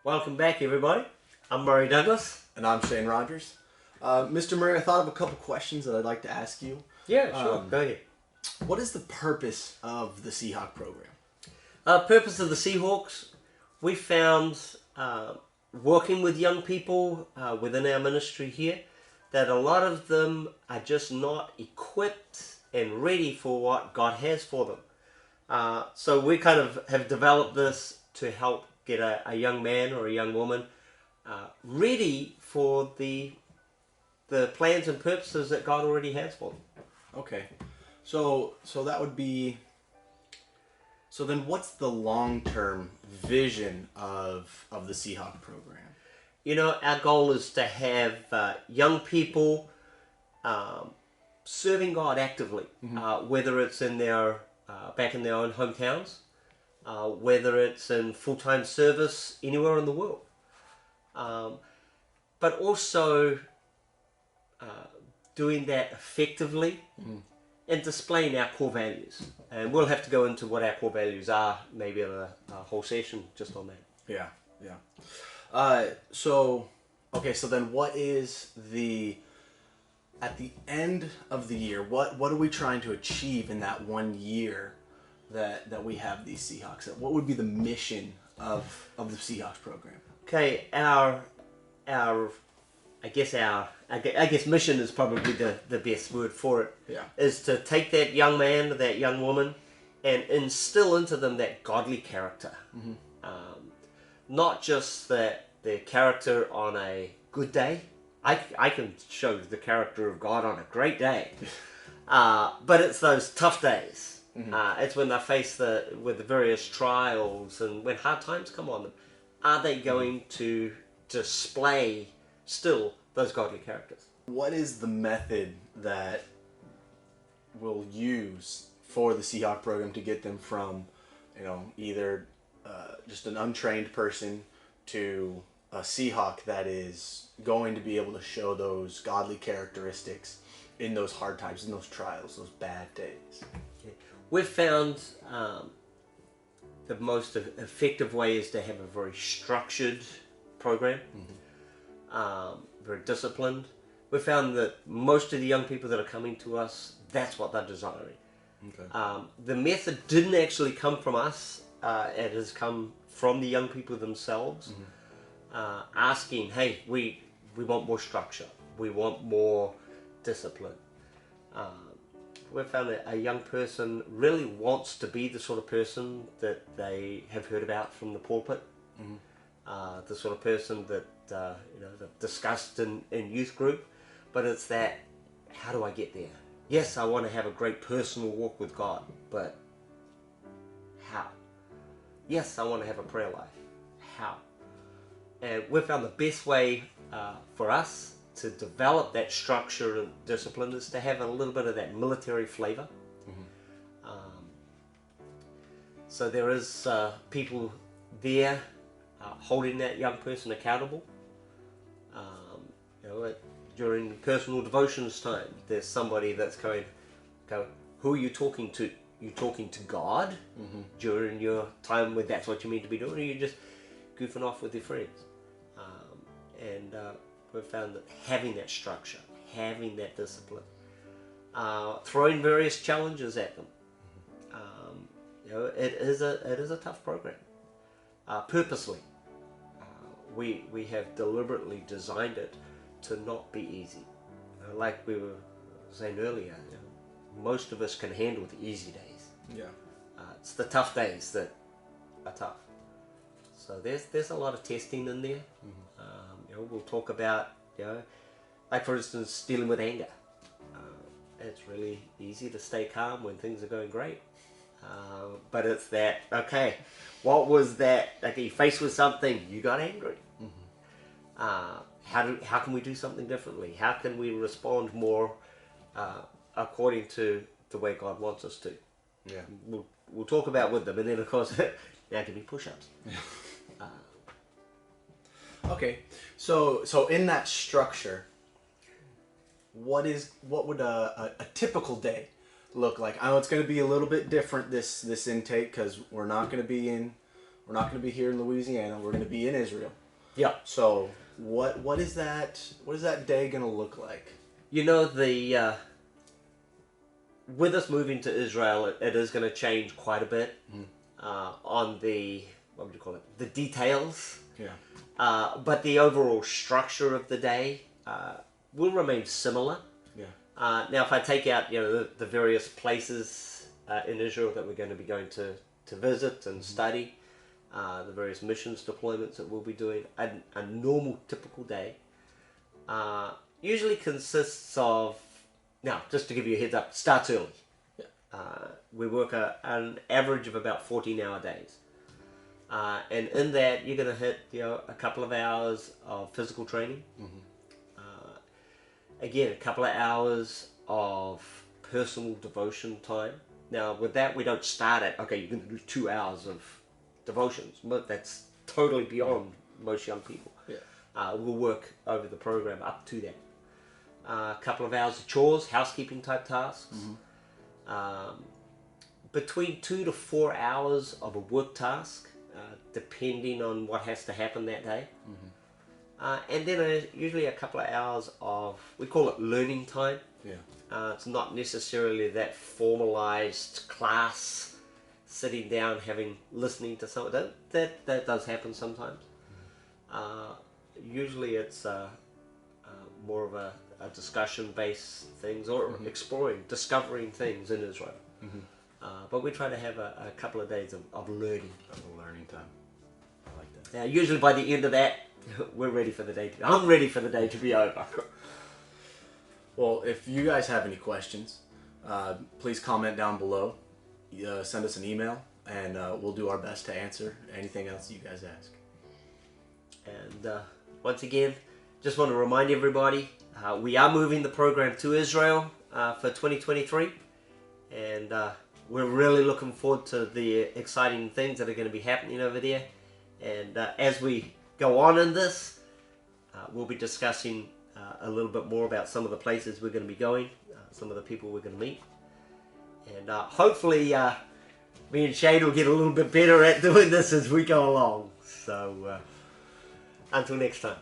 Welcome back, everybody. I'm Murray Douglas. And I'm Shane Rogers. Mr. Murray, I thought of a couple questions that I'd like to ask you. Yeah, sure. Go ahead. What is the purpose of the SeaHawk program? Purpose of the SeaHawks, we found working with young people within our ministry here that a lot of them are just not equipped and ready for what God has for them. So we kind of have developed this to help get a young man or a young woman ready for the plans and purposes that God already has for them. Okay. So that would be... So then what's the long-term vision of the SeaHawk program? You know, our goal is to have young people serving God actively, whether it's in their back in their own hometowns, whether it's in full-time service anywhere in the world, but also doing that effectively and displaying our core values. And we'll have to go into what our core values are, maybe in a whole session just on that. Yeah, yeah. So then what is at the end of the year, what are we trying to achieve in that 1 year that we have these SeaHawks? What would be the mission of the SeaHawks program? Okay, I guess mission is probably the best word for it. Yeah. Is to take that young man, that young woman, and instill into them that godly character. Not just their character on a good day. I can show the character of God on a great day. But it's those tough days. It's when they face with the various trials and when hard times come on them. Are they going to display still those godly characters? What is the method that we'll use for the SeaHawk program to get them from, either just an untrained person to a SeaHawk that is going to be able to show those godly characteristics in those hard times, in those trials, those bad days? We've found the most effective way is to have a very structured program, very disciplined. We've found that most of the young people that are coming to us, that's what they're desiring. Okay. The method didn't actually come from us. It has come from the young people themselves, asking, hey, we want more structure. We want more discipline. We've found that a young person really wants to be the sort of person that they have heard about from the pulpit, the sort of person that they've discussed in youth group, but it's that, how do I get there? Yes, I want to have a great personal walk with God, but how? Yes, I want to have a prayer life. How? And we've found the best way for us to develop that structure and discipline is to have a little bit of that military flavor. So there is people there holding that young person accountable. During personal devotions time, there's somebody that's going, who are you talking to? You talking to God during your time when that's what you mean to be doing, or are you just goofing off with your friends? And we've found that having that structure, having that discipline, throwing various challenges at them, it is a tough program. Purposely, we have deliberately designed it to not be easy. Like we were saying earlier, most of us can handle the easy days. Yeah. It's the tough days that are tough. So there's a lot of testing in there. We'll talk about, like for instance, dealing with anger. It's really easy to stay calm when things are going great. But it's that, okay, what was that? Like you're faced with something, you got angry. How can we do something differently? How can we respond more according to the way God wants us to? Yeah. We'll talk about with them, and then of course, now give me push-ups. Okay, so in that structure, what would a typical day look like? I know it's going to be a little bit different this intake because we're not going to be in We're not going to be here in Louisiana. We're going to be in Israel. Yeah. So what is that? What is that day going to look like? You know, with us moving to Israel, it is going to change quite a bit on the, what would you call it, the details. Yeah. But the overall structure of the day will remain similar. Yeah. Now, if I take out, the various places in Israel that we're going to be going to visit and study, the various missions deployments that we'll be doing, a normal, typical day usually consists of, now, just to give you a heads up, starts early. Yeah. We work an average of about 14-hour days. And in that, you're going to hit, a couple of hours of physical training. Again, a couple of hours of personal devotion time. Now, with that, we don't start at, okay, you're going to do 2 hours of devotions. But that's totally beyond most young people. Yeah. We'll work over the program up to that. A couple of hours of chores, housekeeping type tasks. Between 2 to 4 hours of a work task, depending on what has to happen that day. And then usually a couple of hours of, we call it learning time. Yeah. It's not necessarily that formalized class, sitting down, listening to someone. That does happen sometimes. Usually it's more of a discussion-based things, or discovering things in Israel. But we try to have a couple of days of learning. Of a learning time. I like that. Now, usually by the end of that, we're ready for the day. I'm ready for the day to be over. Well, if you guys have any questions, please comment down below. Send us an email, and we'll do our best to answer anything else you guys ask. And once again, just want to remind everybody, we are moving the program to Israel for 2023. And we're really looking forward to the exciting things that are going to be happening over there. And as we go on in this, we'll be discussing a little bit more about some of the places we're going to be going, some of the people we're going to meet. And hopefully me and Shane will get a little bit better at doing this as we go along. So until next time.